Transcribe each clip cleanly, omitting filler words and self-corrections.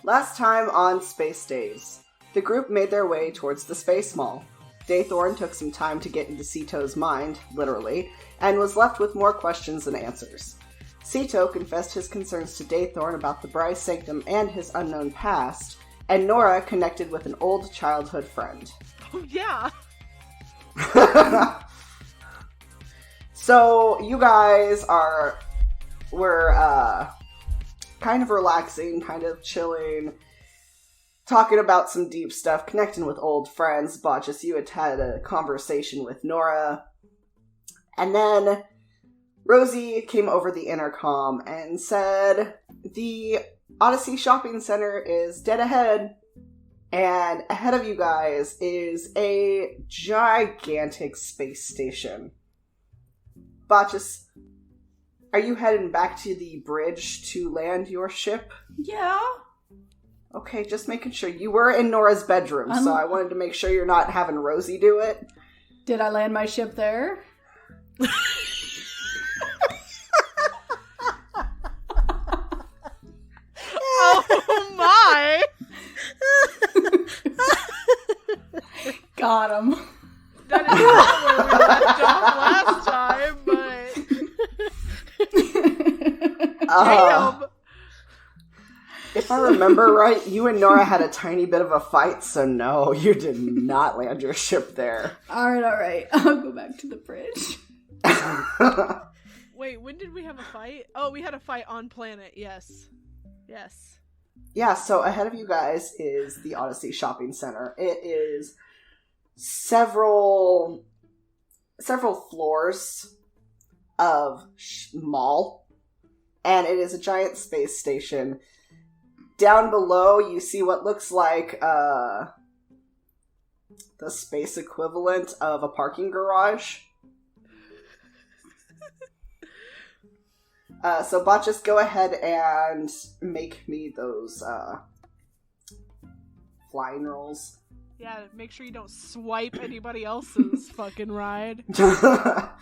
Last time on Space Daze, the group made their way towards the Space Mall. Daythorn took some time to get into Sito's mind, literally, and was left with more questions than answers. Sito confessed his concerns to Daythorn about the Bryce Sanctum and his unknown past, and Nora connected with an old childhood friend. Oh, yeah! So, you guys were kind of relaxing, kind of chilling, talking about some deep stuff, connecting with old friends. Botchus, you had a conversation with Nora. And then Rosie came over the intercom and said, the Odyssey Shopping Center is dead ahead. And ahead of you guys is a gigantic space station. Botchus, are you heading back to the bridge to land your ship? Yeah. Okay, just making sure. You were in Nora's bedroom, so I wanted to make sure you're not having Rosie do it. Did I land my ship there? Oh my! Got him. That is not where we left off last time, but... Damn! If I remember right, you and Nora had a tiny bit of a fight, so no, you did not land your ship there. Alright. I'll go back to the bridge. Wait, when did we have a fight? Oh, we had a fight on planet, yes. Yes. Yeah, so ahead of you guys is the Odyssey Shopping Center. It is several floors of mall, and it is a giant space station. Down below, you see what looks like the space equivalent of a parking garage. So, Botchus, go ahead and make me those flying rolls. Yeah, make sure you don't swipe anybody else's fucking ride.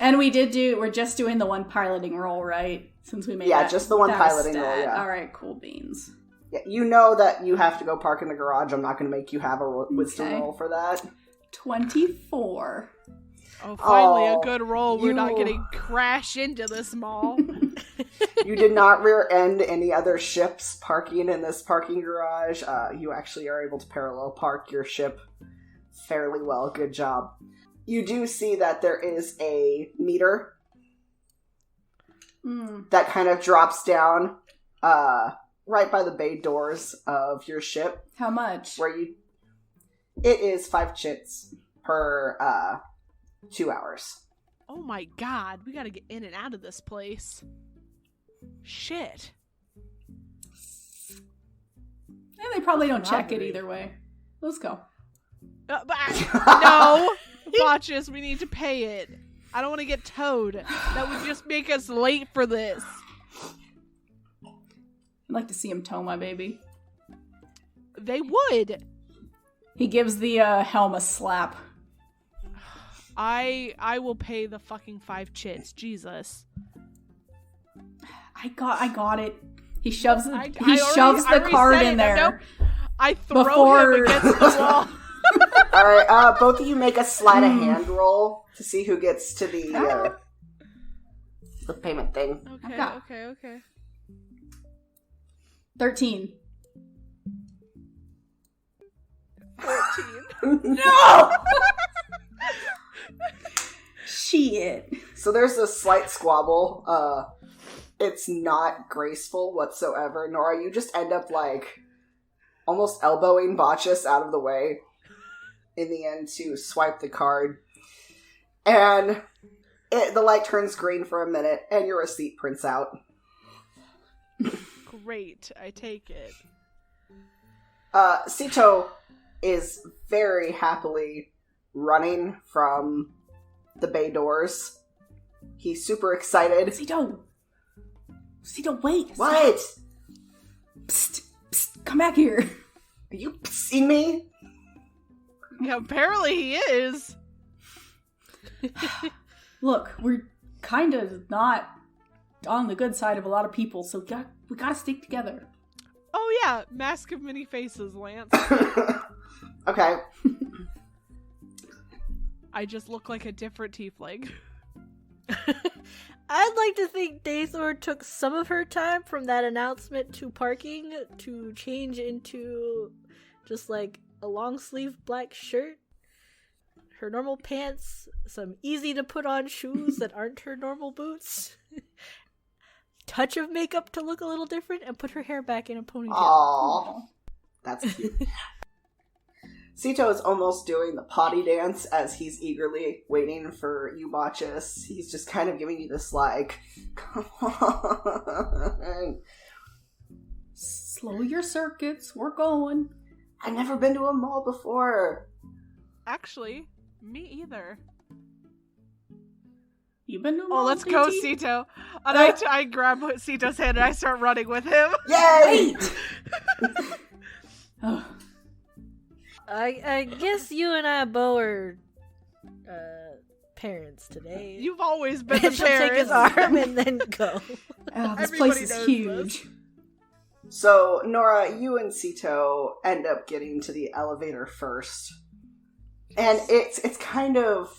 And we're just doing the one piloting roll, right? Since we made just the one piloting roll, yeah. Alright, cool beans. Yeah, you know that you have to go park in the garage. I'm not going to make you have a wisdom roll for that. 24. Oh, finally a good roll. We're not getting crash into this mall. You did not rear end any other ships parking in this parking garage. You actually are able to parallel park your ship fairly well. Good job. You do see that there is a meter that kind of drops down right by the bay doors of your ship. How much? It is 5 chits per 2 hours. Oh my god, we gotta get in and out of this place. Shit. And they probably don't check it either way. Let's go. No! Botchus, we need to pay it. I don't want to get towed. That would just make us late for this. I'd like to see him tow my baby. They would. He gives the helm a slap. I will pay the fucking 5 chits. Jesus. I got it. He shoves the card in there. Nope. I throw him against the wall. Alright, both of you make a sleight of hand roll to see who gets to the payment thing. Okay. 13. 14. No! Shit. So there's a slight squabble. It's not graceful whatsoever. Nora, you just end up almost elbowing Botchus out of the way in the end to swipe the card. And the light turns green for a minute and your receipt prints out. Great, I take it. Sito is very happily running from the bay doors. He's super excited. Sito, wait. What? Psst, come back here. Are you pissing me? Yeah, apparently he is. Look, we're kind of not on the good side of a lot of people, so we gotta stick together. Oh yeah, Mask of Many Faces, Lance. Okay. I just look like a different tiefling. I'd like to think Daze took some of her time from that announcement to parking to change into just like a long sleeve black shirt, her normal pants, some easy to put on shoes that aren't her normal boots, touch of makeup to look a little different, and put her hair back in a ponytail. Aww. That's cute. Sito is almost doing the potty dance as he's eagerly waiting for you, Botchus. He's just kind of giving you this, like, come on. Slow your circuits. We're going. I've never been to a mall before. Actually, me either. You've been to a mall, Oh, let's BT? go, Sito. And I grab Sito's hand and I start running with him. Yay! Oh. I guess you and I, Bo, are parents today. You've always been the And she'll take his parents. arm and then go. Oh, this Everybody place is knows huge. So, Nora, you and Sito end up getting to the elevator first. And it's kind of...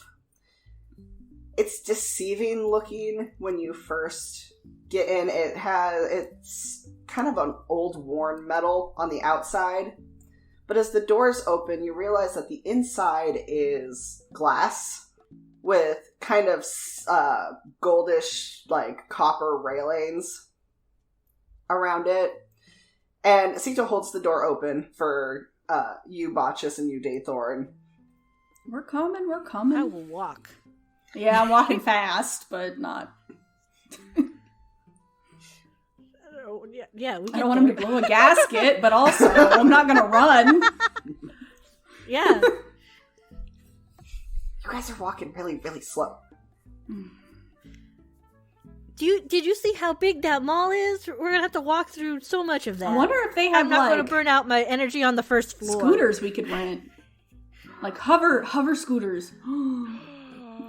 It's deceiving looking when you first get in. It's kind of an old worn metal on the outside. But as the doors open, you realize that the inside is glass with kind of goldish, like, copper railings around it. And Sito holds the door open for you, Botchus, and you, Daythorn. We're coming. I will walk. Yeah, I'm walking fast, but not. Yeah, I don't want him to blow a gasket, but also I'm not gonna run. Yeah. You guys are walking really, really slow. Did you see how big that mall is? We're gonna have to walk through so much of that. I wonder if they have I'm not like gonna burn out my energy on the first floor. scooters we could rent, like hover scooters.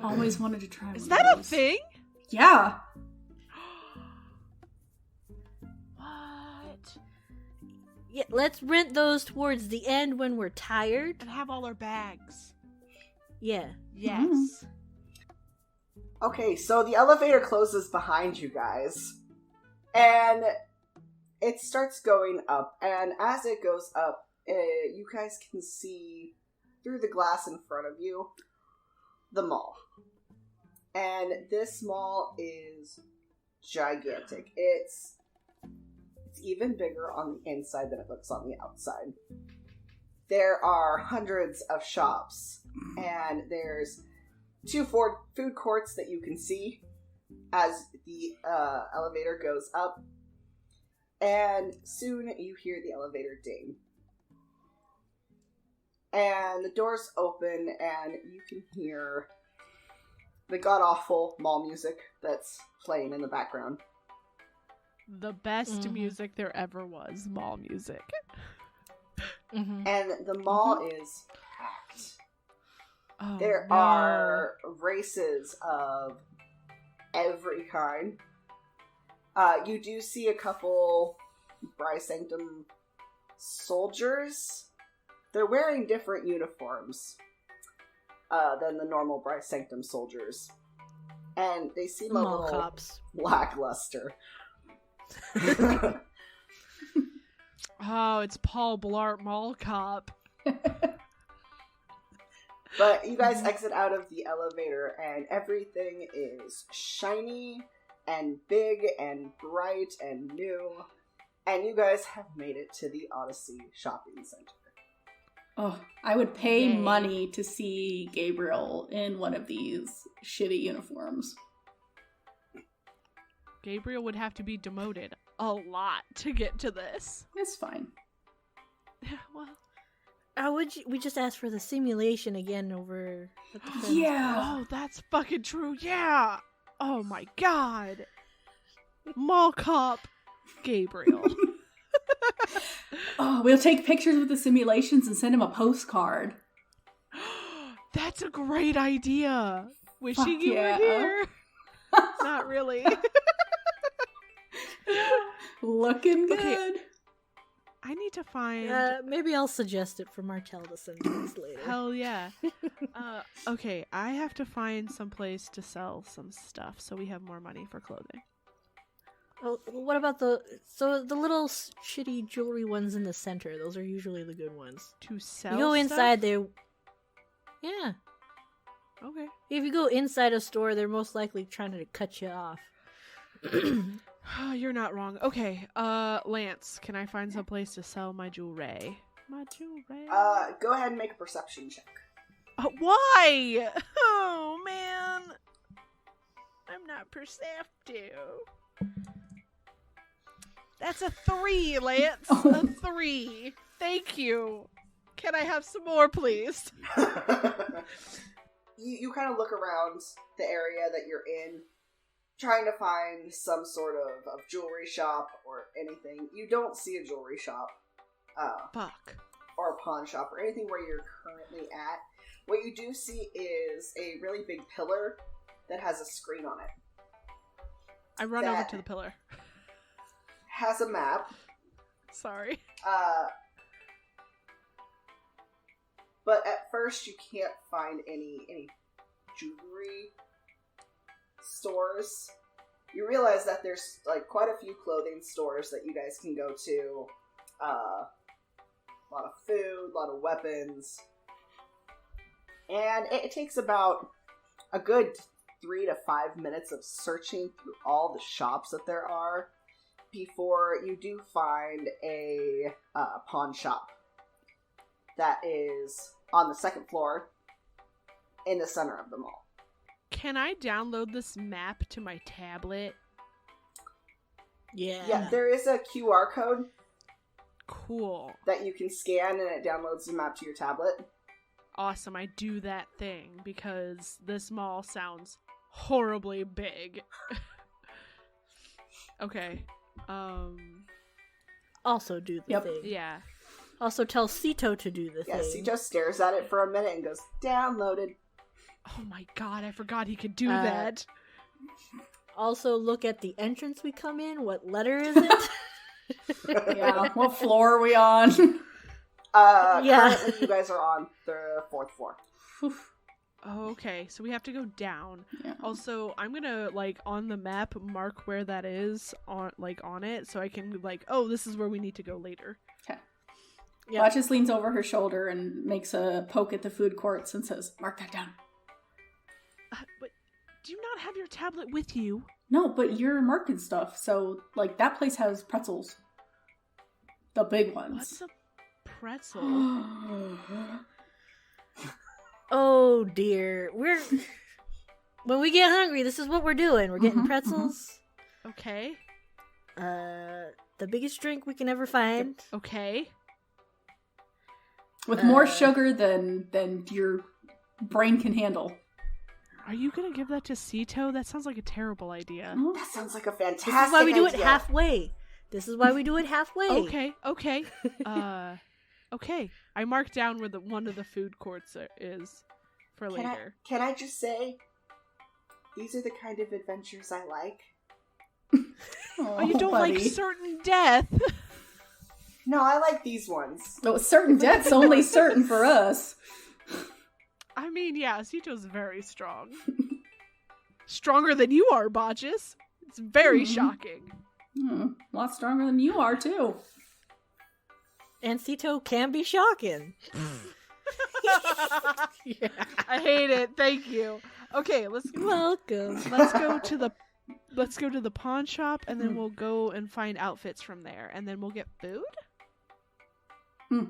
Always wanted to try. Is one that of a those. thing? Yeah. What? Yeah, let's rent those towards the end when we're tired. And have all our bags. Yeah. Yes. Okay, so the elevator closes behind you guys. And it starts going up. And as it goes up, you guys can see through the glass in front of you the mall. And this mall is gigantic. It's even bigger on the inside than it looks on the outside. There are hundreds of shops, and there's 2 food courts that you can see as the elevator goes up. And soon you hear the elevator ding. And the doors open, and you can hear the god-awful mall music that's playing in the background. The best music there ever was, mall music. Mm-hmm. And the mall is packed. Oh, There no. are races of every kind. You do see a couple Bryce Sanctum soldiers. They're wearing different uniforms than the normal Bryce Sanctum soldiers. And they seem a Mall little cops. lackluster. Oh, it's Paul Blart Mall Cop. But you guys exit out of the elevator, and everything is shiny and big and bright and new. And you guys have made it to the Odyssey Shopping Center. Oh, I would pay Yay. money to see Gabriel in one of these shitty uniforms. Gabriel would have to be demoted a lot to get to this. It's fine. Well, We just asked for the simulation again over at the friend's Yeah. oh, that's fucking true. Yeah. Oh my god. Mall Cop Gabriel. Oh, we'll take pictures with the simulations and send him a postcard. That's a great idea. Wishing Fuck you yeah. were here. Not really. Looking good. Okay. I need to find. Maybe I'll suggest it for Martel to send to us later. Hell yeah. Okay, I have to find some place to sell some stuff so we have more money for clothing. Oh, what about the little shitty jewelry ones in the center? Those are usually the good ones. To sell You go stuff? inside there. Yeah. Okay. If you go inside a store, they're most likely trying to cut you off. You're not wrong. Okay, Lance, can I find some place to sell my jewelry? My jewelry? Go ahead and make a perception check. Why? Oh, man. I'm not perceptive. That's a 3, Lance. A 3. Thank you. Can I have some more, please? You kind of look around the area that you're in, trying to find some sort of jewelry shop or anything. You don't see a jewelry shop. Fuck. Or a pawn shop or anything where you're currently at. What you do see is a really big pillar that has a screen on it. I run over to the pillar. Has a map. Sorry. But at first you can't find any jewelry stores. You realize that there's like quite a few clothing stores that you guys can go to. A lot of food, a lot of weapons. And it takes about a good 3 to 5 minutes of searching through all the shops that there are before you do find a pawn shop that is on the second floor in the center of the mall. Can I download this map to my tablet? Yeah. There is a QR code. Cool. That you can scan and it downloads the map to your tablet. Awesome, I do that thing because this mall sounds horribly big. Okay. Also do the thing. Yeah. Also tell Sito to do the thing. Yeah, Sito stares at it for a minute and goes, downloaded. Oh my god, I forgot he could do that. Also look at the entrance we come in. What letter is it? Yeah, what floor are we on? Currently you guys are on the 4th floor. Oh, okay, so we have to go down. Yeah. Also, I'm gonna, like, on the map, mark where that is on it, so I can, like, oh, this is where we need to go later. Okay. Yep. Watch just leans over her shoulder and makes a poke at the food courts and says, "Mark that down." But do you not have your tablet with you? No, but you're marking stuff, so, like, that place has pretzels. The big ones. What's a pretzel? Oh dear. When we get hungry, this is what we're doing. We're getting pretzels. Okay. The biggest drink we can ever find. Okay. With more sugar than your brain can handle. Are you gonna give that to Sito? That sounds like a terrible idea. That sounds like a fantastic This is why we do it idea. halfway. This is why we do it halfway. Okay. Okay. I marked down where one of the food courts is for later. Can I just say, these are the kind of adventures I like. Oh, you don't buddy. like certain death? No, I like these ones. No, certain death's only certain for us. I mean, yeah, Sito's very strong. Stronger than you are, Botches. It's very shocking. A lot stronger than you are, too. And Sito can be shocking. Yeah. I hate it. Thank you. Okay, Welcome. let's go to the pawn shop, and then we'll go and find outfits from there, and then we'll get food.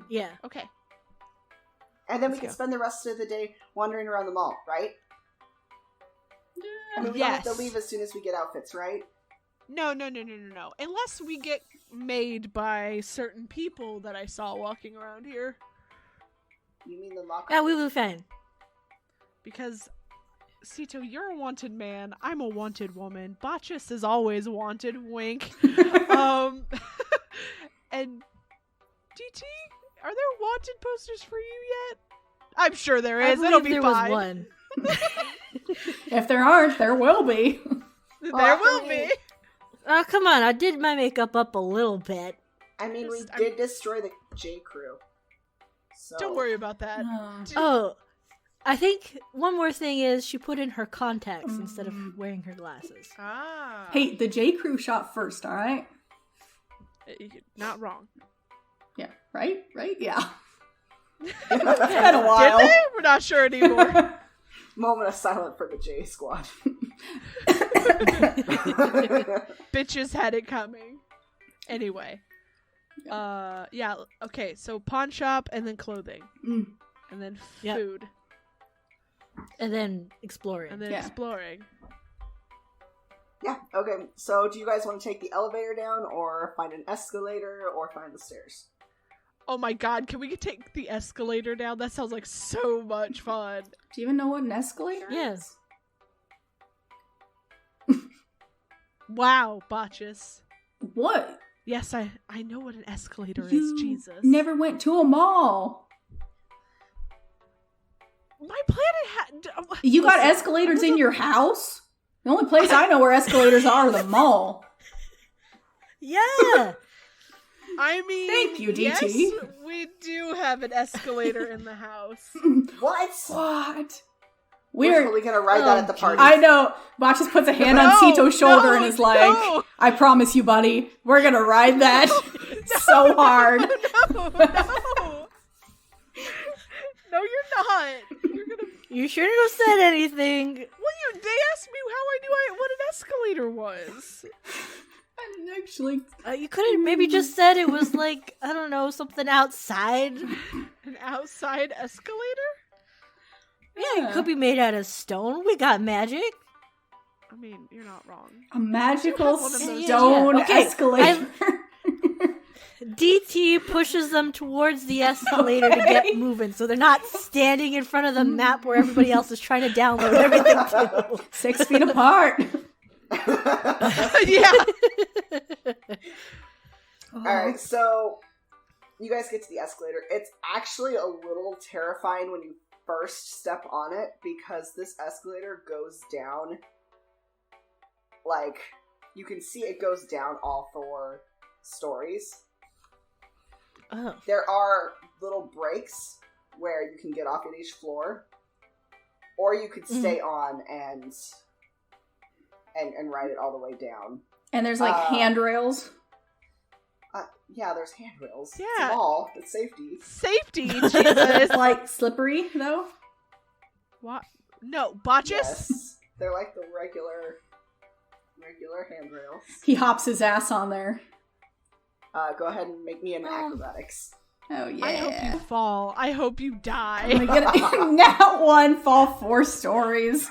Yeah. Okay. And then we Let's can go. spend the rest of the day wandering around the mall, right? I mean, we Yes. don't have to leave as soon as we get outfits, right? No. Unless we get made by certain people that I saw walking around here. You mean the locker? Yeah, we will be fine. Because, Sito, you're a wanted man. I'm a wanted woman. Botchus is always wanted. Wink. And DT, are there wanted posters for you yet? I'm sure there is. I It'll believe be there fine. was one. If there aren't, there will be. There will be. Oh, come on. I did my makeup up a little bit. I mean, we did destroy the J Crew. So. Don't worry about that. Oh, I think one more thing is she put in her contacts instead of wearing her glasses. Ah. Hey, the J Crew shot first, alright? Not wrong. Yeah, right? Yeah. It's been a while. Did they? We're not sure anymore. Moment of silence for the J Squad. Bitches had it coming. Anyway. Yeah, okay, so pawn shop and then clothing. And then food. And then exploring. Exploring. Yeah, okay. So do you guys want to take the elevator down or find an escalator or find the stairs? Oh my god, can we take the escalator down? That sounds like so much fun. Do you even know what an escalator is? Yes. Wow, Botches. What? Yes, I know what an escalator You is, Jesus. never went to a mall. My planet had... You got escalators in your house? The only place I know where escalators are the mall. Yeah! I mean... Thank you, DT. Yes, we do have an escalator in the house. What? We're totally gonna ride that at the party. I know. Bach just puts a hand on Sito's shoulder and is like, I promise you, buddy, we're gonna ride that so hard. No, you're not. You're gonna... You shouldn't have said anything. Well, they asked me how I knew what an escalator was. I didn't actually. You could have maybe just said it was like, I don't know, something outside. An outside escalator? Yeah, it could be made out of stone. We got magic. I mean, you're not wrong. A magical one of those- stone Okay, escalator. DT pushes them towards the escalator to get moving, so they're not standing in front of the map where everybody else is trying to download everything to. 6 feet apart. Yeah. Alright, so you guys get to the escalator. It's actually a little terrifying when you first step on it because this escalator goes down. Like, you can see it goes down all 4 stories. Oh. There are little breaks where you can get off at each floor, or you could stay on and ride it all the way down. And there's like handrails. Yeah, there's handrails. Yeah. It's a mall. It's safety. Safety, Jesus. It's like slippery though. What? No, Botches? Yes. They're like the regular handrails. He hops his ass on there. Go ahead and make me an acrobatics. Oh yeah. I hope you fall. I hope you die. I'm gonna now one fall 4 stories.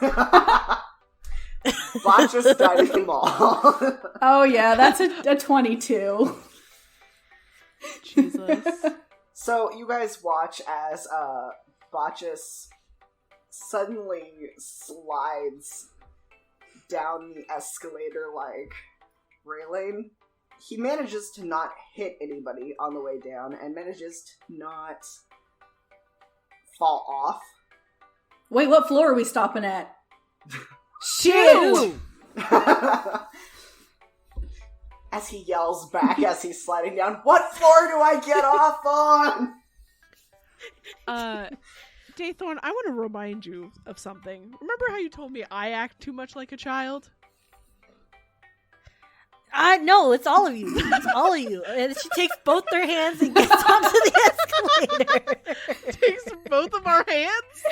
Botches died at the mall. Oh yeah, that's a 22. Jesus. So you guys watch as Botches suddenly slides down the escalator like railing. He manages to not hit anybody on the way down and manages to not fall off. Wait, what floor are we stopping at? Shit! As he yells back as he's sliding down, what floor do I get off on? Daythorn, I want to remind you of something. Remember how you told me I act too much like a child? No, it's all of you. It's all of you. And she takes both their hands and gets onto the escalator. Takes both of our hands?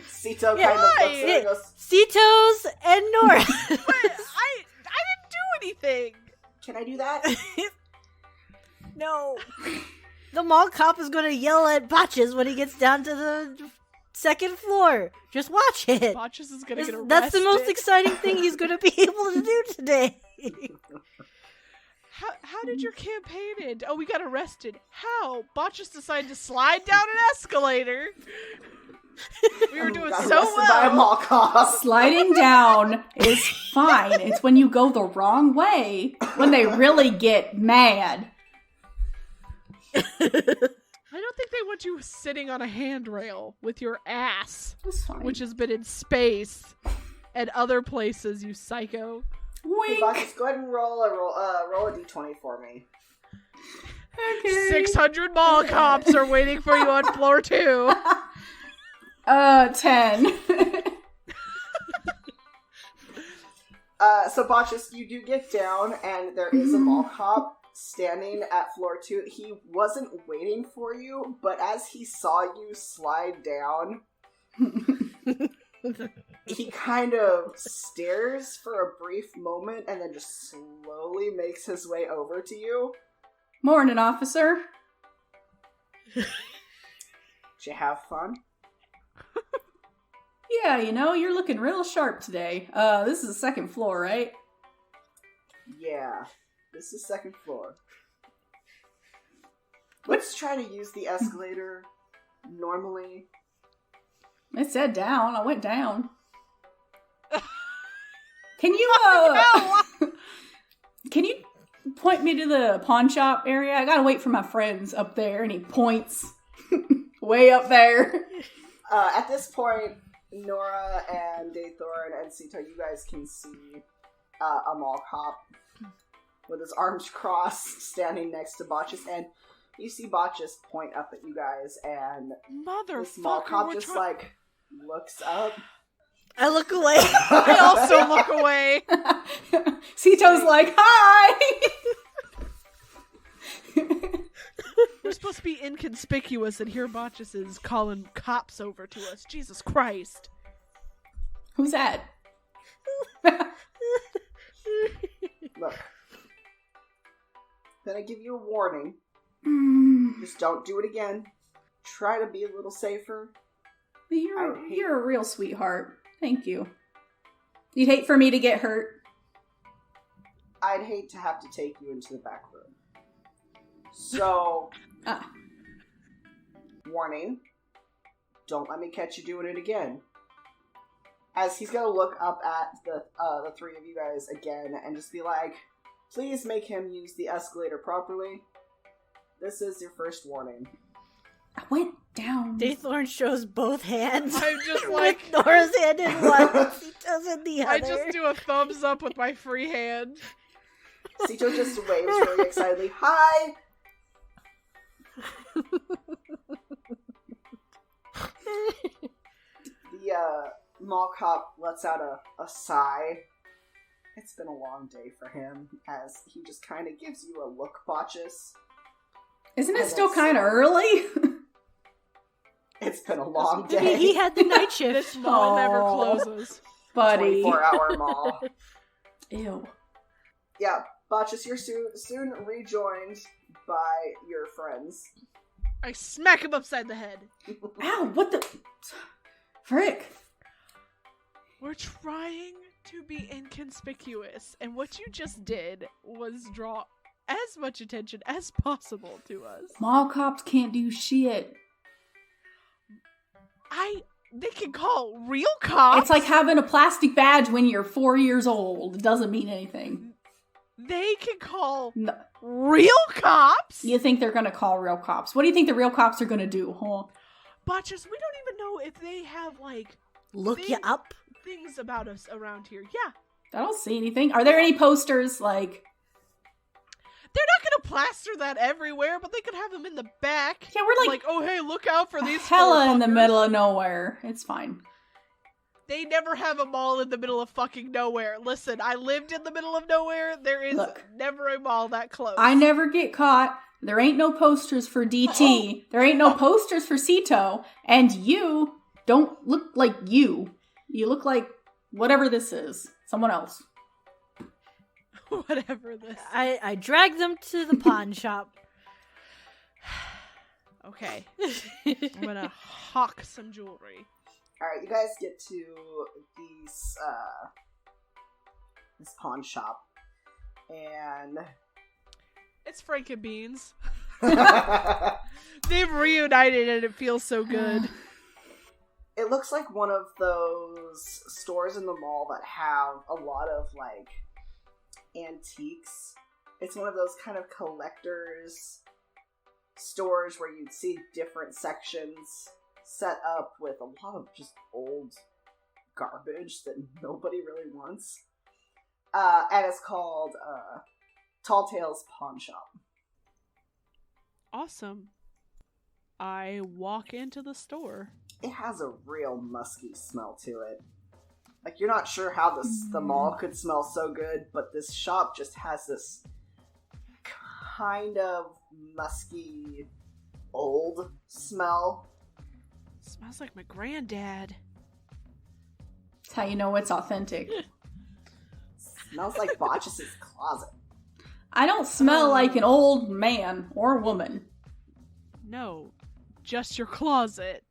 Sito Yeah, kind of looks at it and goes, Sito's and Nora. But I didn't do anything. can I do that? No. The mall cop is going to yell at Botches when he gets down to the 2nd floor. Just watch it. Botches is gonna get arrested. That's the most exciting thing he's going to be able to do today. How did your campaign end? Oh, we got arrested. How? Botches decided to slide down an escalator. We were doing Got so arrested by a well. mall cop. Sliding down is fine. It's when you go the wrong way when they really get mad. I don't think they want you sitting on a handrail with your ass, That's fine. which has been in space and other places, you psycho. Hey, Wink. Botches, go ahead and roll a d20 for me. Okay. 600 mall cops are waiting for you on floor 2. 10. So Botchus, you do get down, and there is a mall cop standing at floor 2. He wasn't waiting for you, but as he saw you slide down, he kind of stares for a brief moment and then just slowly makes his way over to you. Morning, officer. Did you have fun? Yeah, you're looking real sharp today. This is the second floor, right? Yeah, this is second floor. Let's try to use the escalator normally. It said down. I went down. Can you, can you point me to the pawn shop area? I gotta wait for my friends up there, and he points way up there. At this point, Nora and Daythorn and Sito, you guys can see a mall cop with his arms crossed standing next to Botchus, and you see Botchus point up at you guys, and this mall cop just looks up. I look away. I also look away. Sito's like, hi! We're supposed to be inconspicuous, and here Botchus is calling cops over to us. Jesus Christ. Who's that? Look. Then I give you a warning. Just don't do it again. Try to be a little safer. You're a real sweetheart. Thank you. You'd hate for me to get hurt? I'd hate to have to take you into the back room. So, warning. Don't let me catch you doing it again. As he's gonna look up at the three of you guys again and just be like, please make him use the escalator properly. This is your first warning. I went down. Daythorn shows both hands. I'm just like... with Nora's hand in one, Sito's in the other. I just do a thumbs up with my free hand. Sito just waves really excitedly. Hi! The mall cop lets out a sigh. It's been a long day for him, as he just kind of gives you a look, Botchus. Isn't it still kind of early? It's been a long day. Maybe he had the night shift. This mall never closes. Buddy. 24-hour mall. Ew. Yeah, Botchus, you're soon rejoined by your friends. I smack him upside the head. Ow, what the... Frick. We're trying to be inconspicuous, and what you just did was draw as much attention as possible to us. Mall cops can't do shit. They can call real cops. It's like having a plastic badge when you're 4 years old. It doesn't mean anything. They can call real cops? You think they're gonna call real cops? What do you think the real cops are gonna do, huh? Botchus, we don't even know if they have, like... Look you up? Things about us around here. Yeah. I don't see anything. Are there any posters, like... They're not gonna plaster that everywhere, but they could have them in the back. Yeah, we're like oh hey, look out for these hella in the fuckers. middle of nowhere. It's fine. They never have a mall in the middle of fucking nowhere. Listen, I lived in the middle of nowhere. There is never a mall that close. I never get caught. There ain't no posters for DT. There ain't no posters for Sito. And you don't look like you. You look like whatever this is. Someone else. Whatever this. I dragged them to the pawn shop. Okay. I'm gonna hawk some jewelry. Alright, you guys get to this pawn shop. And... It's Frank and Beans. They've reunited and it feels so good. It looks like one of those stores in the mall that have a lot of, like, antiques. It's one of those kind of collectors stores where you'd see different sections set up with a lot of just old garbage that nobody really wants. And it's called Tall Tales Pawn Shop. Awesome. I walk into the store. It has a real musky smell to it. Like, you're not sure how the mall could smell so good, but this shop just has this kind of musky, old smell. Smells like my granddad. That's how you know it's authentic. Smells like Botch's closet. I don't smell like an old man or woman. No, just your closet.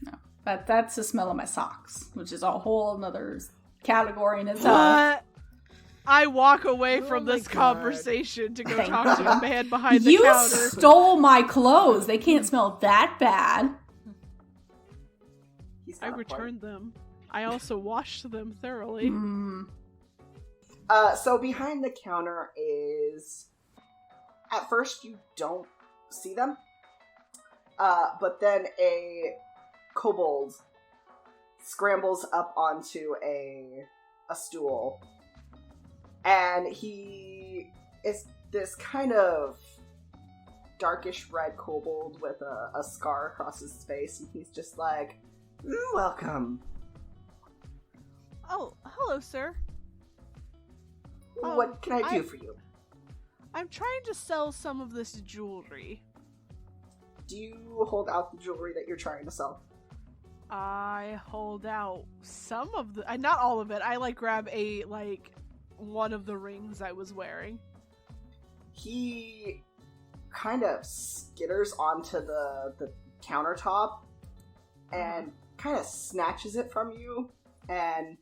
No, that's the smell of my socks, which is a whole another category in itself. What? I walk away from my this God. conversation to go talk to a man behind the You counter. stole my clothes. They can't smell that bad. He's I got a point. returned them. I also washed them thoroughly. So behind the counter is... At first you don't see them. But then a kobold scrambles up onto a stool. And he is this kind of darkish red kobold with a scar across his face. And he's just like, welcome. Oh, hello, sir. What can I do for you? I'm trying to sell some of this jewelry. Do you hold out the jewelry that you're trying to sell? I hold out some of the... not all of it. I, grab one of the rings I was wearing. He kind of skitters onto the countertop and kind of snatches it from you and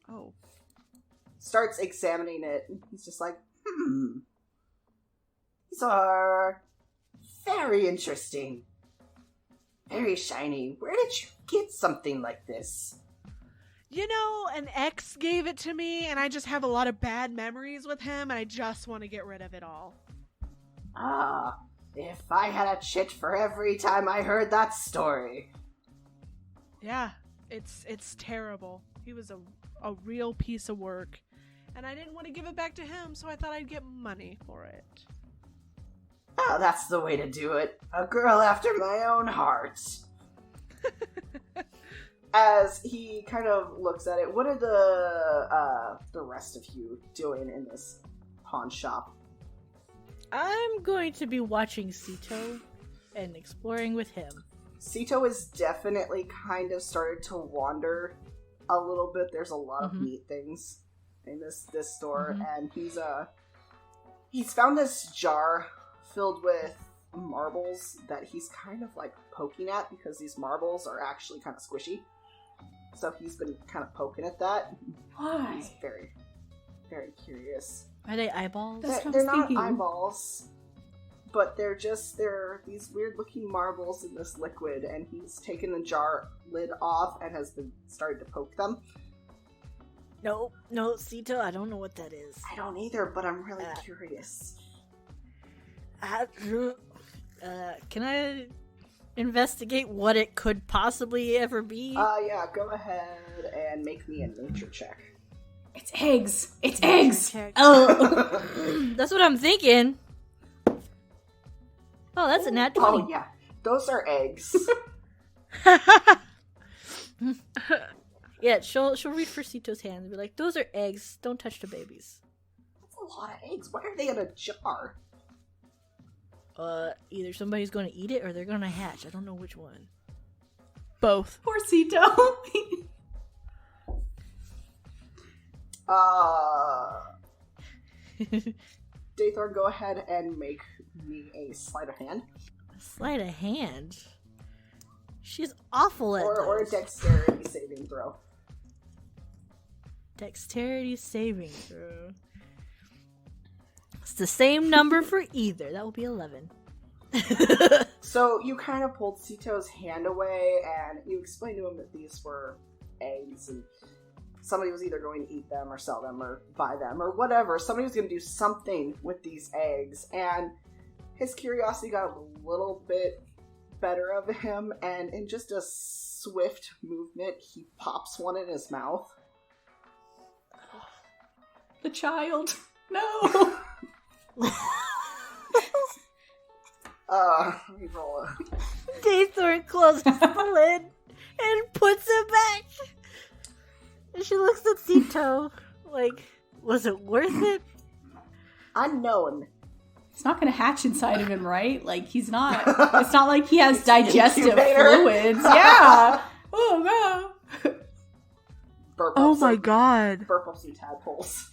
starts examining it. He's just like, these are very interesting. Very shiny. Where did you get something like this? You know, an ex gave it to me, and I just have a lot of bad memories with him, and I just want to get rid of it all. Ah, if I had a chit for every time I heard that story. Yeah, it's terrible. He was a real piece of work, and I didn't want to give it back to him, so I thought I'd get money for it. Oh, that's the way to do it. A girl after my own heart. As he kind of looks at it, what are the rest of you doing in this pawn shop? I'm going to be watching Sito and exploring with him. Sito is definitely kind of started to wander a little bit. There's a lot of neat things in this store, and he's found this jar filled with marbles that he's kind of poking at because these marbles are actually kind of squishy. So he's been kind of poking at that. Why? He's very, very curious. Are they eyeballs? That's what I They're was not thinking. eyeballs, but they're these weird looking marbles in this liquid, and he's taken the jar lid off and has been started to poke them. No, Sito, I don't know what that is. I don't either, but I'm really curious. Can I investigate what it could possibly ever be? Yeah, go ahead and make me a nature check. It's eggs. It's eggs. check. Oh. That's what I'm thinking. Oh, that's a nat 20. Oh yeah, those are eggs. Yeah, she'll reach for Sito's hand and be like, "Those are eggs. Don't touch the babies." That's a lot of eggs. Why are they in a jar? Either somebody's going to eat it or they're going to hatch. I don't know which one. Both. Poor Sito. Daythorn, go ahead and make me a sleight of hand. Sleight of hand? She's awful at Or a those. dexterity saving throw. Dexterity saving throw. It's the same number for either. That will be 11. So you kind of pulled Sito's hand away, and you explained to him that these were eggs, and somebody was either going to eat them or sell them or buy them or whatever. Somebody was going to do something with these eggs, and his curiosity got a little bit better of him, and in just a swift movement, he pops one in his mouth. The child. No. Let me roll a... Daythorn closes the lid and puts it back. And she looks at Sito like, was it worth it? Unknown. It's not going to hatch inside of him, right? Like, he's not... It's not like he has digestive Incubator. fluids. Yeah. Oh, no. Burp Oh up my some- god. Burp up some tadpoles.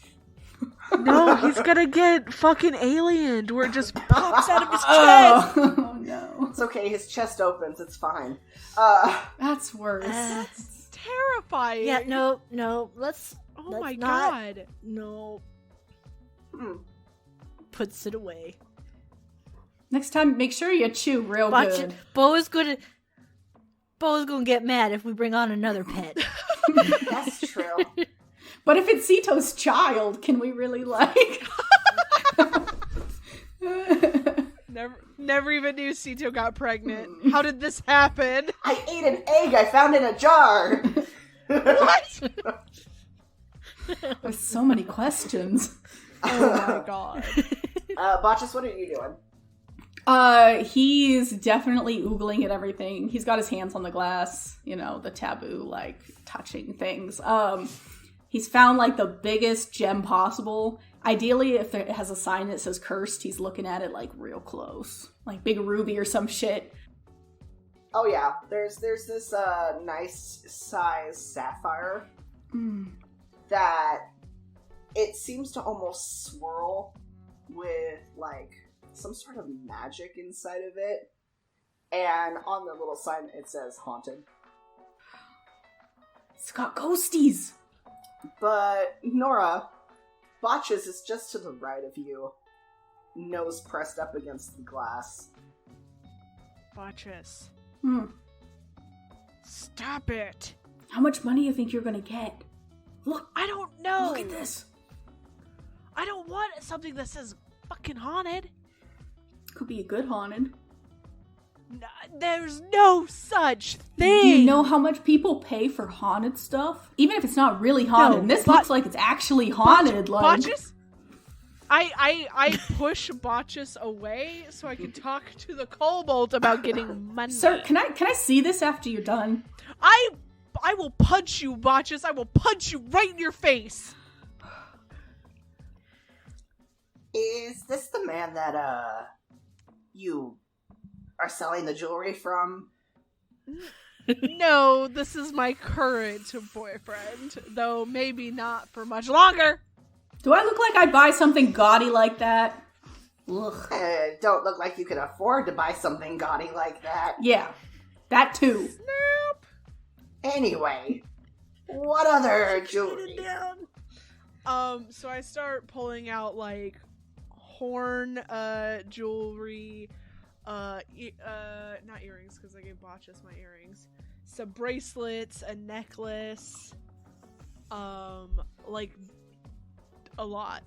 No, he's gonna get fucking aliened where it just pops out of his chest. Oh, no. It's okay, his chest opens, it's fine. That's worse. That's terrifying. Yeah, no, let's my not- god. no. Hmm. Puts it away. Next time, make sure you chew real Watch good. it. Bo is gonna get mad if we bring on another pet. That's true. But if it's Sito's child, can we really, like... Never even knew Sito got pregnant. How did this happen? I ate an egg I found in a jar! What? There's so many questions. Oh my god. Botchus, what are you doing? He's definitely oogling at everything. He's got his hands on the glass, you know, the taboo, like, touching things. He's found, like, the biggest gem possible. Ideally, if it has a sign that says cursed, he's looking at it, like, real close. Like, big ruby or some shit. Oh yeah, there's this nice size sapphire that it seems to almost swirl with, like, some sort of magic inside of it. And on the little sign, it says haunted. It's got ghosties! But, Nora, Botchus is just to the right of you, nose pressed up against the glass. Botchus. Stop it. How much money do you think you're gonna get? Look, I don't know. look at this. I don't want something that says fucking haunted. Could be a good haunted. There's no such thing. Do you know how much people pay for haunted stuff? Even if it's not really haunted. No, This looks like it's actually haunted. Like, Botchus? I push Botchus away so I can talk to the kobold about getting money. sir, can I see this after you're done? I will punch you, Botchus. I will punch you right in your face. Is this the man that, you are selling the jewelry from? No, this is my current boyfriend, though maybe not for much longer. Do I look like I buy something gaudy like that? Ugh. Don't look like you can afford to buy something gaudy like that. Yeah, that too. Nope. Anyway, what other jewelry? So I start pulling out, like, horn, jewelry, not earrings, because I gave Botchus my earrings. Some bracelets, a necklace, like, a lot.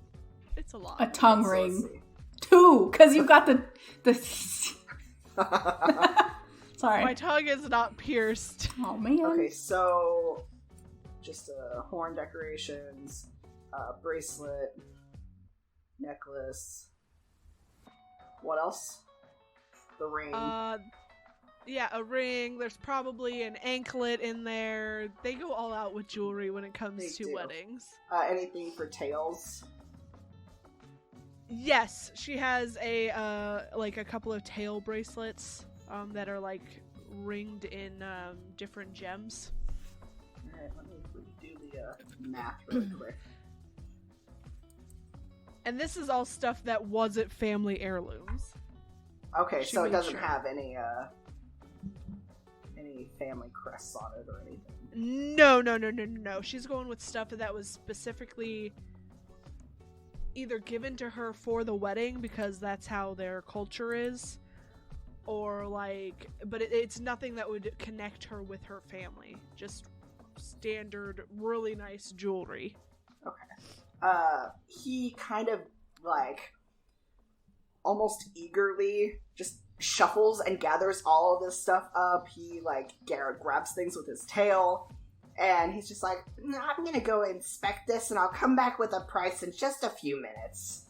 It's a lot. A tongue So let's ring. 2, because you've got the... Sorry. My tongue is not pierced. Oh, man. Okay, so just horn decorations, bracelet, necklace. What else? The ring. Yeah, a ring. There's probably an anklet in there. They go all out with jewelry when it comes They to do. weddings. Anything for tails? Yes, she has a like a couple of tail bracelets that are like ringed in different gems. Alright, let me do the math really quick. And this is all stuff that wasn't family heirlooms. Okay, She so it made doesn't sure. have any family crests on it or anything. No. She's going with stuff that was specifically either given to her for the wedding because that's how their culture is, or like, but it's nothing that would connect her with her family. Just standard, really nice jewelry. He kind of, like, almost eagerly just shuffles and gathers all of this stuff up. He, like, grabs things with his tail, and he's just like, no, I'm gonna go inspect this, and I'll come back with a price in just a few minutes.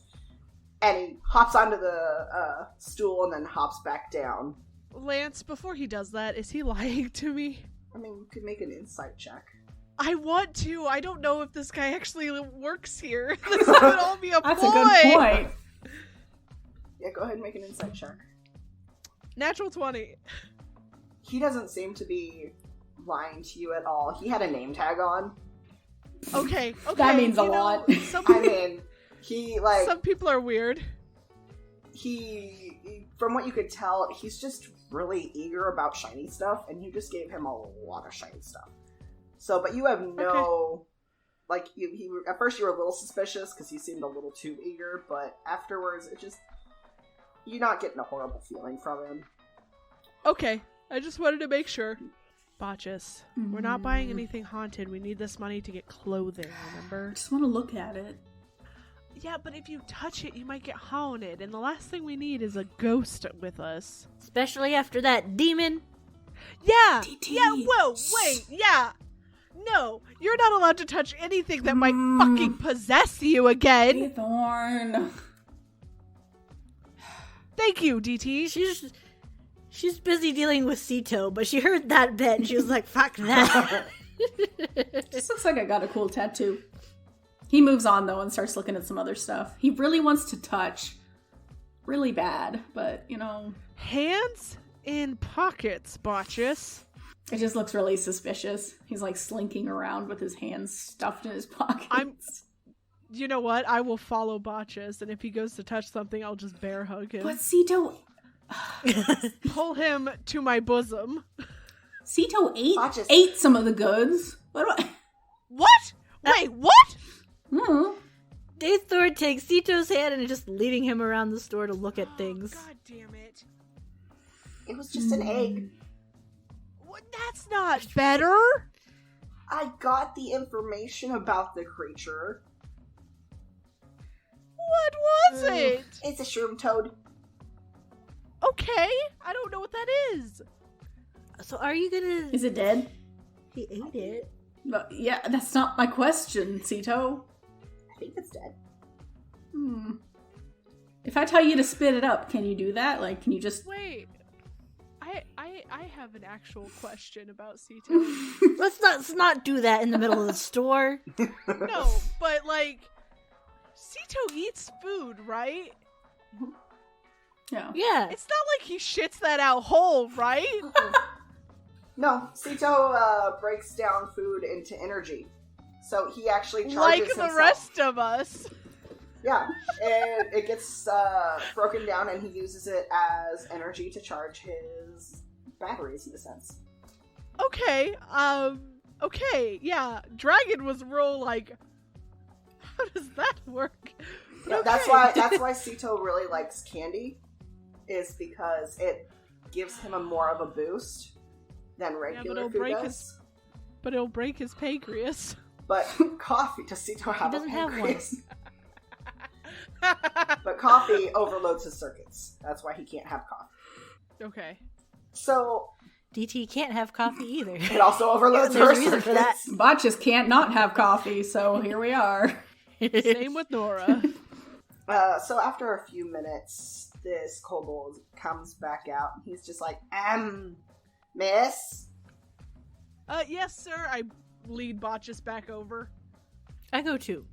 And he hops onto the stool and then hops back down. Lance, before he does that, is he lying to me? I mean, you could make an insight check. I want to. I don't know if this guy actually works here. This could all be a That's ploy. a good point. Yeah, go ahead and make an insight check. Natural 20. He doesn't seem to be lying to you at all. He had a name tag on. Okay. That means a you know, lot. I mean, he, like... Some people are weird. He, from what you could tell, he's just really eager about shiny stuff, and you just gave him a lot of shiny stuff. So, but you have no... Like, at first you were a little suspicious, because he seemed a little too eager, but afterwards, it just... You're not getting a horrible feeling from him. Okay. I just wanted to make sure. Botches. We're not buying anything haunted. We need this money to get clothing, remember? I just want to look at it. Yeah, but if you touch it, you might get haunted, and the last thing we need is a ghost with us. Especially after that demon. Yeah! DT. Yeah, whoa, wait, yeah! No, you're not allowed to touch anything that might fucking possess you again! Thorn. Thank you, DT. She's busy dealing with Sito, but she heard that bit and she was like, fuck that. This looks like I got a cool tattoo. He moves on, though, and starts looking at some other stuff. He really wants to touch. Really bad, but, you know... Hands in pockets, Botches. It just looks really suspicious. He's, like, slinking around with his hands stuffed in his pockets. You know what? I will follow Botches, and if he goes to touch something, I'll just bear hug him. But Sito... Pull him to my bosom. Sito Botches. ate some of the goods. What do I... What? Wait, what? Daze Thor takes Sito's hand and is just leading him around the store to look at things. God damn it. It was just an egg. What? That's not better. I got the information about the creature. What was it? It's a shroom toad. Okay, I don't know what that is. So are you gonna... Is it dead? He ate it. But, yeah, that's not my question, Sito. I think it's dead. If I tell you to spit it up, can you do that? Like, can you just... Wait, I have an actual question about Sito. Let's not do that in the middle of the store. No, but like, Sito eats food, right? Yeah. Yeah. It's not like he shits that out whole, right? No, Sito breaks down food into energy. So he actually charges Like himself. the rest of us. Yeah, and it gets broken down and he uses it as energy to charge his batteries, in a sense. Okay, okay, yeah. Dragon was real like, how does that work? Yeah, Okay. that's why Sito really likes candy, is because it gives him more of a boost than regular it'll food break does. But it'll break his pancreas. But coffee, does Sito have doesn't a have pancreas? But coffee overloads his circuits. That's why he can't have coffee. Okay. So DT can't have coffee either. it also overloads There's her a reason circuits. for that. Botches can't not have coffee, so here we are. Same with Nora. So after a few minutes, this kobold comes back out. And he's just like, miss? Yes, sir. I lead Botches back over. I go too.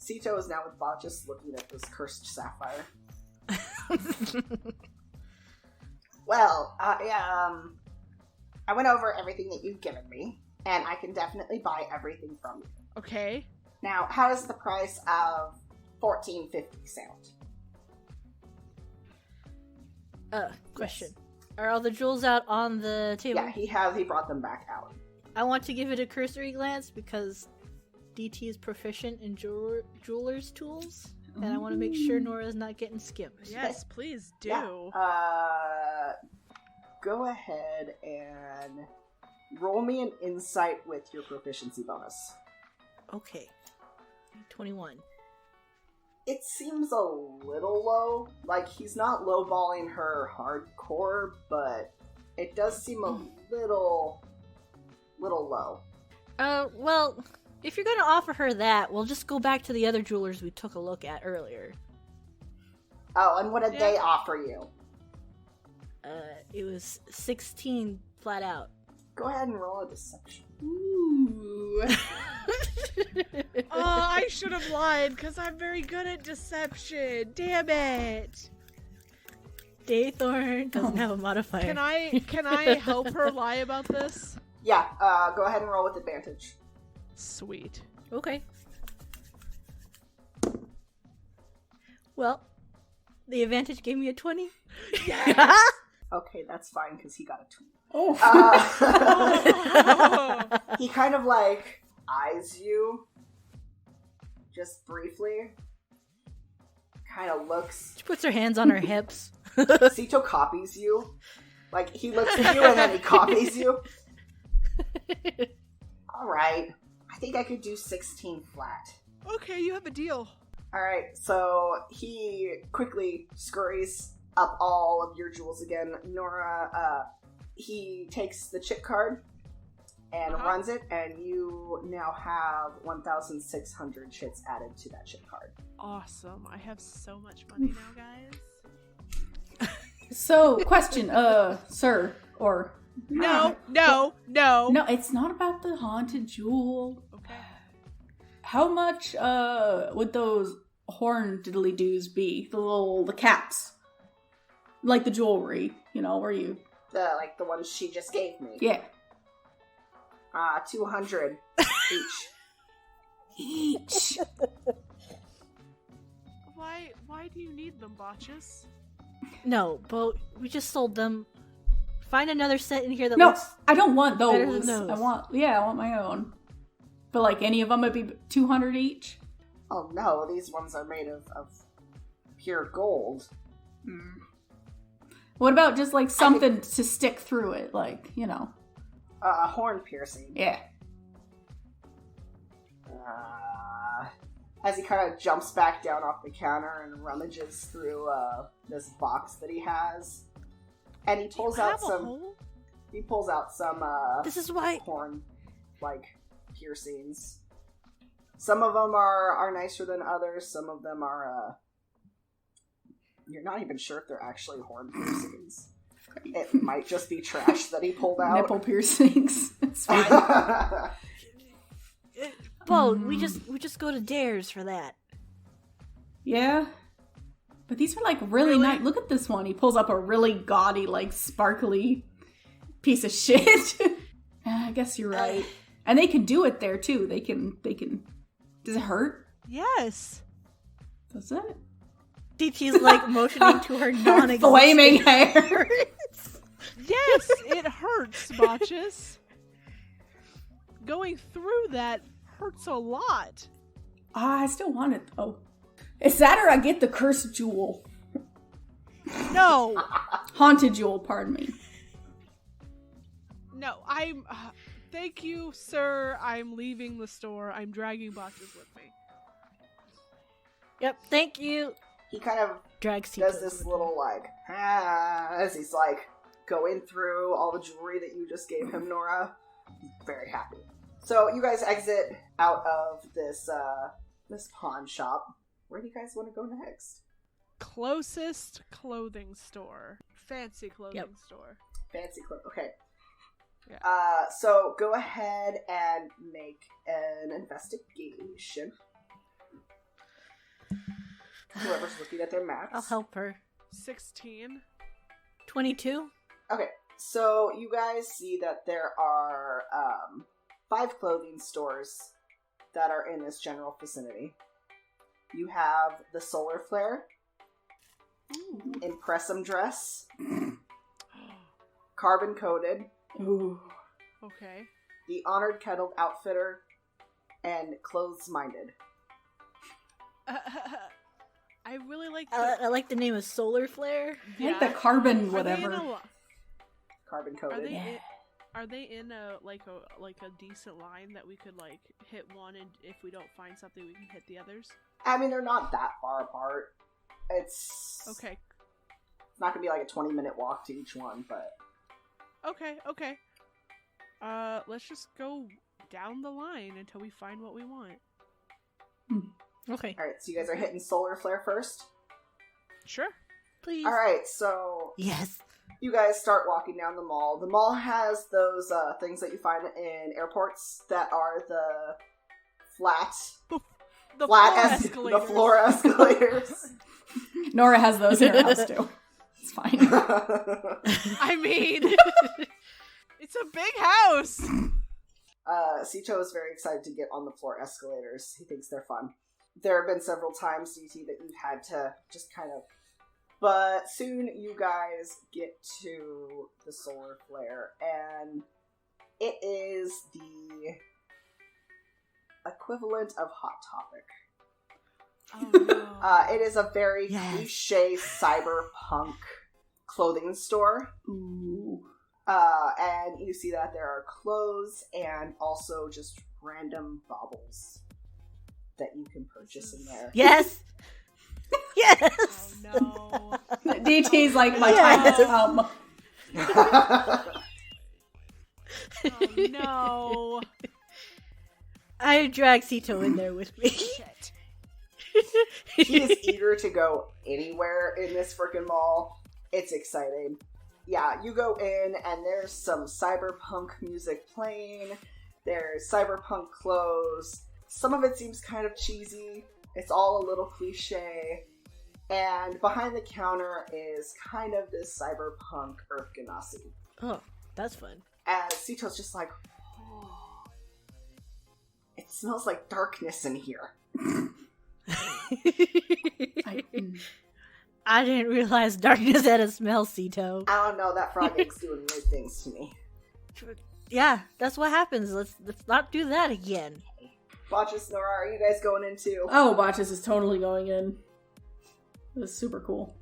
Sito is now with Botches looking at this cursed sapphire. Well, I went over everything that you've given me, and I can definitely buy everything from you. Okay. Now, how does the price of $14.50 sound? Question. Are all the jewels out on the table? Yeah, he brought them back out. I want to give it a cursory glance because DT is proficient in jeweler's tools, and I want to make sure Nora's not getting skimmed. Yes, please do. Yeah. Go ahead and roll me an insight with your proficiency bonus. Okay. 21. It seems a little low. Like, he's not lowballing her hardcore, but it does seem a little low. Well, If you're gonna offer her that, we'll just go back to the other jewelers we took a look at earlier. Oh, and what did they offer you? It was 16 flat out. Go ahead and roll a deception. Ooh. Oh, I should have lied because I'm very good at deception. Damn it! Daythorn doesn't have a modifier. Can I help her lie about this? Yeah, go ahead and roll with advantage. Sweet. Okay. Well, the advantage gave me a 20. Yes! Okay, that's fine, because he got a 2. Oh. He kind of, like, eyes you, just briefly. Kind of looks. She puts her hands on her hips. Sito copies you. Like, he looks at you and then he copies you. Alright. I think I could do 16 flat. Okay, you have a deal. Alright, so he quickly scurries up all of your jewels again. Nora, he takes the chip card and runs it, and you now have 1,600 chits added to that chip card. Awesome. I have so much money now, guys. So, question, sir, or... No. No, it's not about the haunted jewel. Okay. How much, would those horn diddly-doos be? The caps? Like the jewelry, where you... The ones she just gave me. Yeah. 200 each. Each. Why do you need them, Botches? No, but we just sold them. Find another set in here that No, looks I don't want better those. than those. I want my own. But like any of them would be 200 each. Oh no, these ones are made of pure gold. What about just like something to stick through it, like, A horn piercing. Yeah. As he kind of jumps back down off the counter and rummages through this box that he has, and he pulls out some. He pulls out some. This is why horn piercings. Some of them are nicer than others. Some of them are. You're not even sure if they're actually horn piercings. It might just be trash that he pulled out. Nipple piercings. It's fine. Bo, we just go to Dares for that. Yeah. But these are like really nice. Look at this one. He pulls up a really gaudy, like sparkly piece of shit. I guess you're right. And they can do it there too. They can. Does it hurt? Yes. Does it? DT's like motioning to her non-existent flaming hair. Yes, it hurts, Botches. Going through that hurts a lot. I still want it though. It's that or I get the cursed jewel. No. Haunted jewel, pardon me. No, I'm... thank you, sir. I'm leaving the store. I'm dragging Botches with me. Yep, thank you. He kind of Drags does this little as he's like going through all the jewelry that you just gave him, Nora. He's very happy. So you guys exit out of this pawn shop. Where do you guys want to go next? Closest clothing store. Fancy clothing store. Fancy clothing. Okay. Yeah. So go ahead and make an investigation. Whoever's looking at their maps. I'll help her. 16. 22. Okay, so you guys see that there are 5 clothing stores that are in this general vicinity. You have the Solar Flare, Impressum Dress, Carbon Coated, Ooh. Okay. the Honored Kettled Outfitter, and Clothes Minded. I really like I like the name of Solar Flare. I like the carbon Are they in whatever. Carbon Are Coated. they, are they in a decent line that we could like hit one, and if we don't find something, we can hit the others? I mean, they're not that far apart. It's Okay. It's not gonna be like a 20-minute walk to each one, but Okay. Let's just go down the line until we find what we want. Okay. Alright, so you guys are hitting solar flare first? Sure. Please. Alright, so Yes. you guys start walking down the mall. The mall has those things that you find in airports that are the flat The the floor escalators. Nora has those in her house too. It's fine. I mean, it's a big house. Sito is very excited to get on the floor escalators. He thinks they're fun. There have been several times, DT, that you've had to just kind of... But soon you guys get to the solar flare, and it is the equivalent of Hot Topic. Oh no. It is a very Yes. cliche cyberpunk clothing store. Ooh. And you see that there are clothes and also just random baubles that you can purchase in there. Yes. Yes. Oh no. DT's like, my Yes. time has come. Oh no. I drag Sito in there with me. Shit. He is eager to go anywhere in this freaking mall. It's exciting. Yeah, you go in and there's some cyberpunk music playing. There's cyberpunk clothes. Some of it seems kind of cheesy. It's all a little cliche. And behind the counter is kind of this cyberpunk Earth Ganassi. Oh, that's fun. As Sito's just like, oh, it smells like darkness in here. I didn't realize darkness had a smell, Sito. I don't know, that frog egg's doing weird things to me. Yeah, that's what happens. Let's not do that again. Botches, Nora, are you guys going in too? Oh, Botches is totally going in. This is super cool.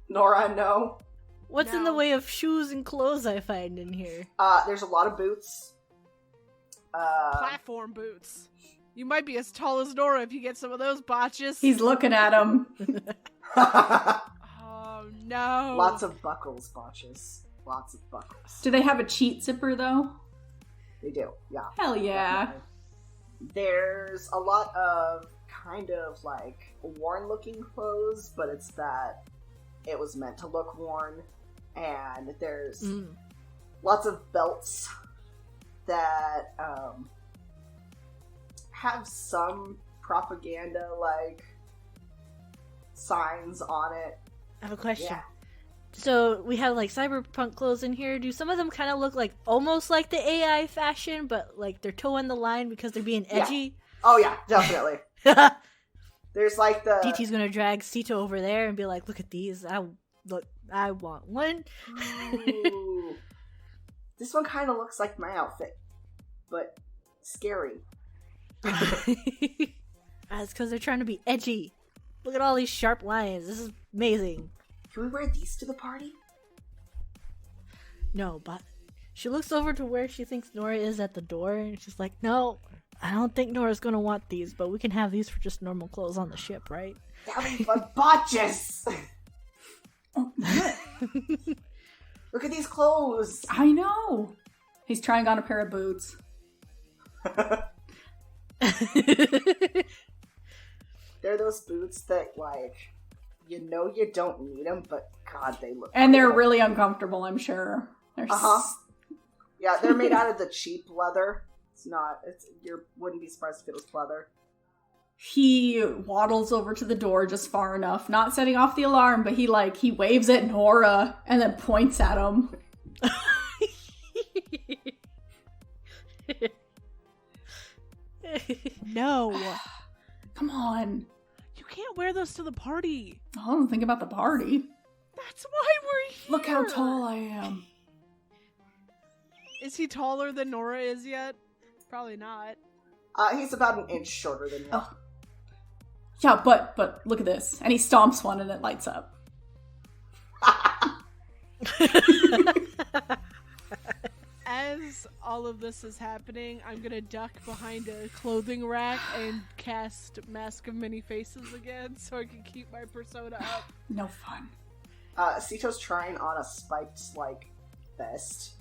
Nora, no. What's in No. the way of shoes and clothes I find in here? There's a lot of boots. Platform boots. You might be as tall as Nora if you get some of those botches. He's looking at him. Oh no. Lots of buckles, Botches. Lots of buckles. Do they have a cheat zipper though? They do, yeah. Hell yeah. Definitely. There's a lot of kind of like worn-looking clothes, but it's that it was meant to look worn. And there's lots of belts that have some propaganda like signs on it. I have a question. Yeah. So we have like cyberpunk clothes in here. Do some of them kind of look like almost like the AI fashion, but like they're toeing the line because they're being edgy? Oh yeah, definitely. There's like the DT's gonna drag Sito over there and be like, "Look at these! I want one." Ooh. This one kind of looks like my outfit, but scary. It's because they're trying to be edgy. Look at all these sharp lines. This is amazing. Can we wear these to the party? No, but she looks over to where she thinks Nora is at the door, and she's like, "No, I don't think Nora's gonna want these, but we can have these for just normal clothes on the ship, right?" That'd be fun. Botches! Look at these clothes! I know. He's trying on a pair of boots. They're those boots that, like, you know you don't need them, but God, they look And they're cool. really uncomfortable, I'm sure. They're Yeah, they're made out of the cheap leather. You wouldn't be surprised if it was leather. He waddles over to the door just far enough, not setting off the alarm, but he waves at Nora and then points at him. No. Come on. You can't wear those to the party. I don't think about the party. That's why we're here. Look how tall I am. Is he taller than Nora is yet? Probably not. He's about an inch shorter than you. Oh. Yeah, but look at this. And he stomps one and it lights up. As all of this is happening, I'm gonna duck behind a clothing rack and cast Mask of Many Faces again so I can keep my persona up. No fun. Sito's trying on a spiked, like, vest.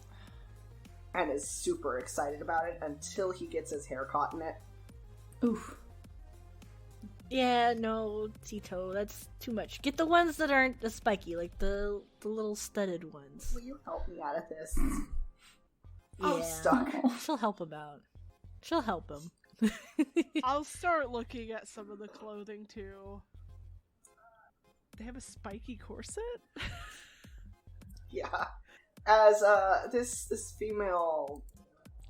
and is super excited about it until he gets his hair caught in it. Oof. Yeah, no, Tito, that's too much. Get the ones that aren't as spiky, like the little studded ones. Will you help me out of this? Yeah. I'm stuck. She'll help him out. She'll help him. I'll start looking at some of the clothing too. They have a spiky corset? Yeah. As this female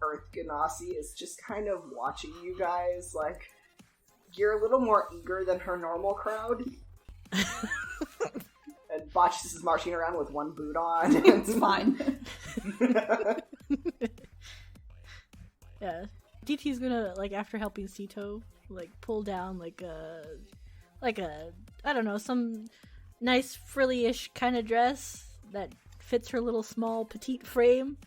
Earth Ganassi is just kind of watching you guys, like, you're a little more eager than her normal crowd. And Botches is marching around with one boot on. It's fine. Yeah. DT's gonna, like, after helping Sito, like, pull down, like a, I don't know, some nice frilly-ish kind of dress that fits her little small petite frame.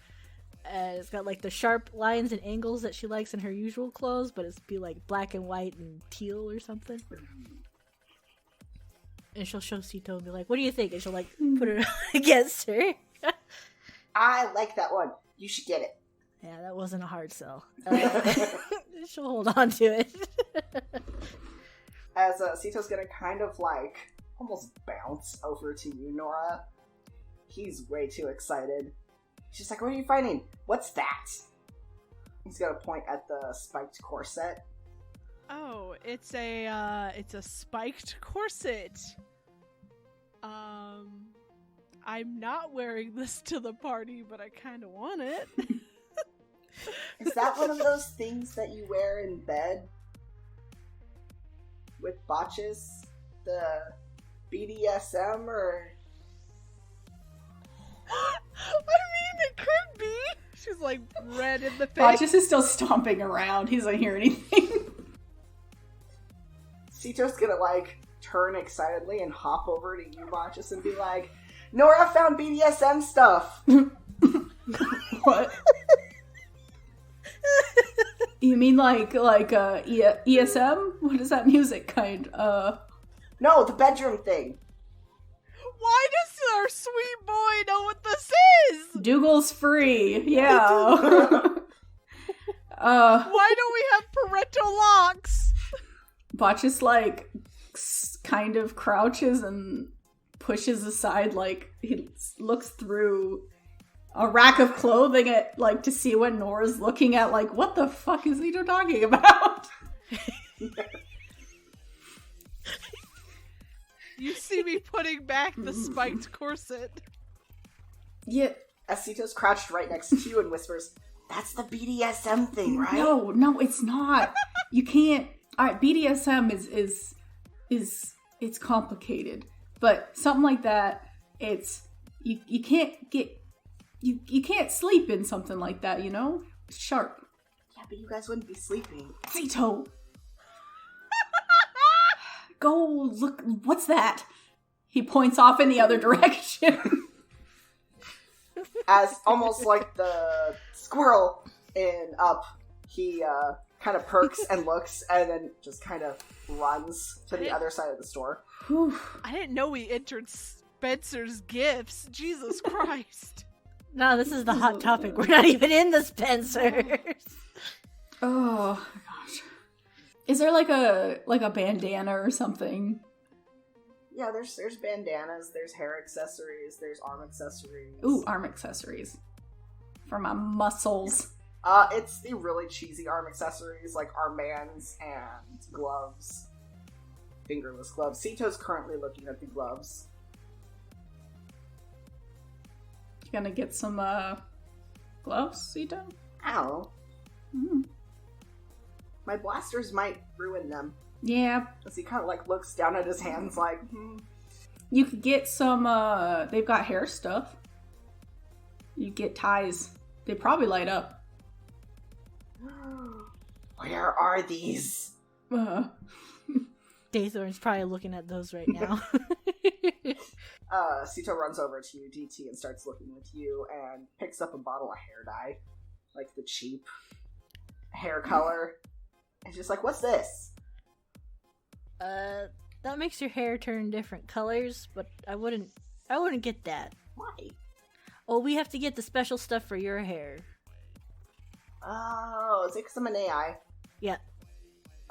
And it's got, like, the sharp lines and angles that she likes in her usual clothes, but it's be, like, black and white and teal or something. And she'll show Sito and be like, what do you think? And she'll, like, put it against her. I like that one. You should get it. Yeah, that wasn't a hard sell. She'll hold on to it. As Sito's gonna kind of, like, almost bounce over to you, Nora. He's way too excited. She's like, what are you finding? What's that? He's gonna point at the spiked corset. Oh, it's a spiked corset. I'm not wearing this to the party, but I kind of want it. Is that one of those things that you wear in bed? With botches? The BDSM, or... I mean, it could be. She's like red in the face. Botches is still stomping around. He doesn't hear anything. Sito's gonna, like, turn excitedly and hop over to you, Botches, and be like, Nora found BDSM stuff! What? You mean like ESM? What is that music kind? No, the bedroom thing. Why does our sweet boy know what this is? Dougal's free. Yeah. Why don't we have parental locks? Botches, like, kind of crouches and pushes aside, like, he looks through a rack of clothing at, like, to see what Nora's looking at, like, what the fuck is Ito talking about? You see me putting back the spiked corset. Yeah. Sito's crouched right next to you and whispers, that's the BDSM thing, right? No, it's not. You can't. Alright, BDSM is it's complicated. But something like that, it's you can't get you can't sleep in something like that, you know? It's sharp. Yeah, but you guys wouldn't be sleeping. Sito! Go look, what's that? He points off in the other direction. As almost like the squirrel in Up, he kind of perks and looks and then just kind of runs to the other side of the store. I didn't know we entered Spencer's gifts. Jesus Christ. No, this is the hot topic. We're not even in the Spencers. Oh gosh. Is there like a bandana or something? Yeah, there's bandanas, there's hair accessories, there's arm accessories. Ooh, arm accessories. For my muscles. It's the really cheesy arm accessories, like armbands and gloves. Fingerless gloves. Sito's currently looking at the gloves. You gonna get some, gloves, Sito? Ow. Mm. My blasters might ruin them. Yeah. As he kind of, like, looks down at his hands like, You could get some, they've got hair stuff. You get ties. They probably light up. Where are these? Daythorn's probably looking at those right now. Sito runs over to you, DT, and starts looking with you and picks up a bottle of hair dye. Like the cheap hair color. And just like, what's this? That makes your hair turn different colors, but I wouldn't get that. Why? Oh, we have to get the special stuff for your hair. Oh, is it because I'm an AI? Yeah.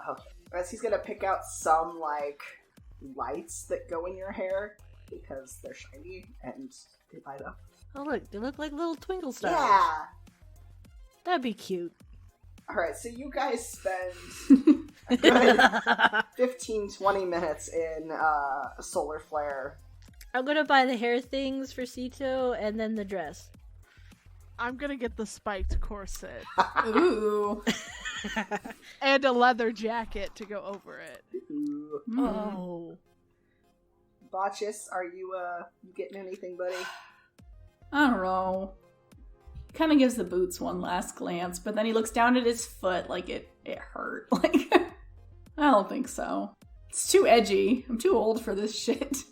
Okay. As he's gonna pick out some, like, lights that go in your hair because they're shiny and they light up. Oh look, they look like little twinkle stars. Yeah! That'd be cute. Alright, so you guys spend a good 15-20 minutes in solar flare. I'm gonna buy the hair things for Sito and then the dress. I'm gonna get the spiked corset Ooh. and a leather jacket to go over it. Ooh. Oh. Botchus, are you getting anything, buddy? I don't know. He kind of gives the boots one last glance, but then he looks down at his foot like it hurt. Like, I don't think so. It's too edgy. I'm too old for this shit.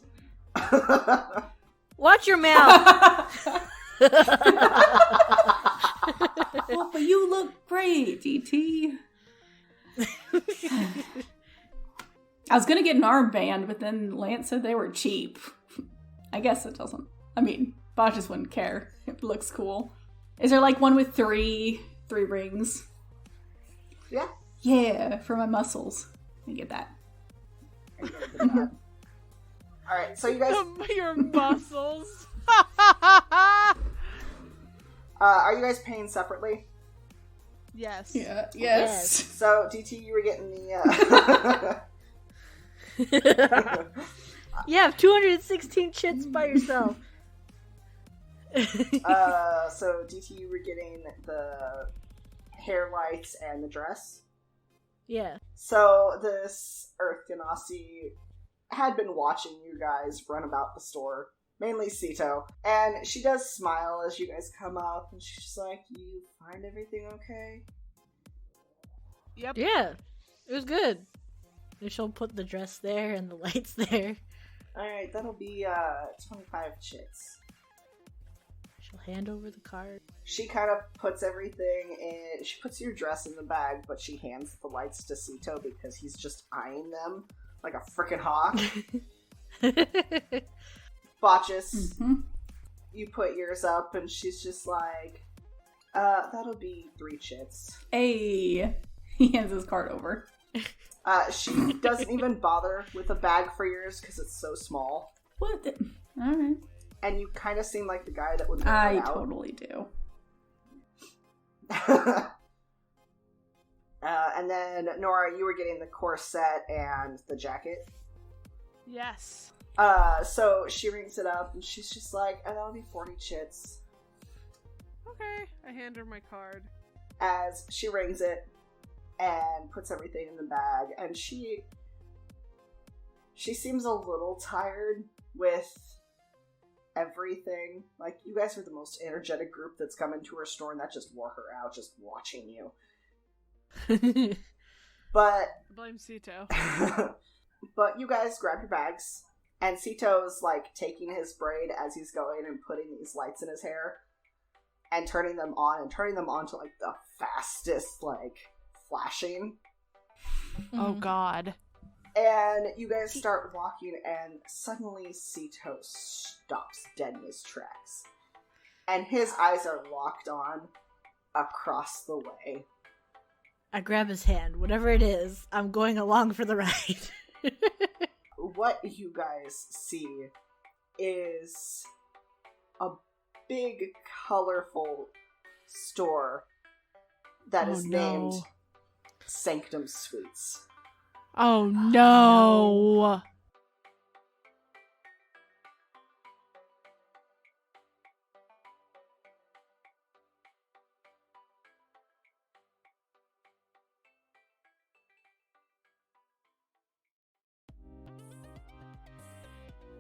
Watch your mouth! Oh, but you look great, DT. I was gonna get an armband, but then Lance said they were cheap. I guess it doesn't. I mean, Botchus wouldn't care. It looks cool. Is there like one with three rings? Yeah. Yeah, for my muscles. I get that. Alright, so you guys... Your muscles. are you guys paying separately? Yes. Yeah. Yes. So, DT, you were getting the... You have 216 chits by yourself. So, DT, you were getting the hair lights and the dress? Yeah. So, this Earth Ganassi had been watching you guys run about the store, mainly Sito, and she does smile as you guys come up, and she's just like, you find everything okay? Yep. Yeah. It was good. And she'll put the dress there and the lights there. Alright, that'll be 25 chits. She'll hand over the card. She kind of puts everything in. She puts your dress in the bag, but she hands the lights to Sito because he's just eyeing them like a frickin' hawk. Botchus, you put yours up, and she's just like, that'll be 3 chits. Hey. He hands his card over. She doesn't even bother with a bag for yours because it's so small. What the... Alright. And you kind of seem like the guy that would wear I it out. totally do. And then, Nora, you were getting the corset and the jacket. Yes. So she rings it up, and she's just like, oh, that'll be 40 chits. Okay. I hand her my card. As she rings it and puts everything in the bag, and she seems a little tired with everything. Like, you guys are the most energetic group that's come into her store, and that just wore her out, just watching you. But Blame Sito. but you guys grab your bags, and Sito's like taking his braid as he's going and putting these lights in his hair and turning them on to like the fastest, like, flashing. Oh God. And you guys start walking, and suddenly Sito stops dead in his tracks. And his eyes are locked on across the way. I grab his hand. Whatever it is, I'm going along for the ride. What you guys see is a big, colorful store that is named Sanctum Suites. Oh no.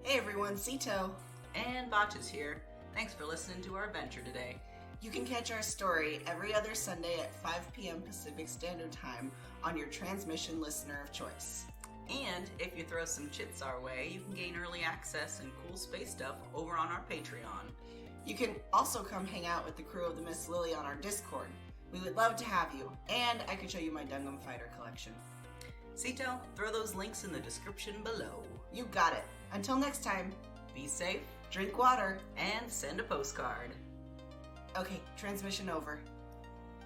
Hey everyone, Sito and Botchus here. Thanks for listening to our adventure today. You can catch our story every other Sunday at 5 p.m. Pacific Standard Time on your transmission listener of choice. And if you throw some chits our way, you can gain early access and cool space stuff over on our Patreon. You can also come hang out with the crew of the Miss Lily on our Discord. We would love to have you, and I could show you my Dungum Fighter collection. Sito, throw those links in the description below. You got it. Until next time, be safe, drink water, and send a postcard. Okay, transmission over.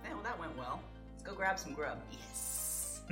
well, that went well. Let's go grab some grub. Yes.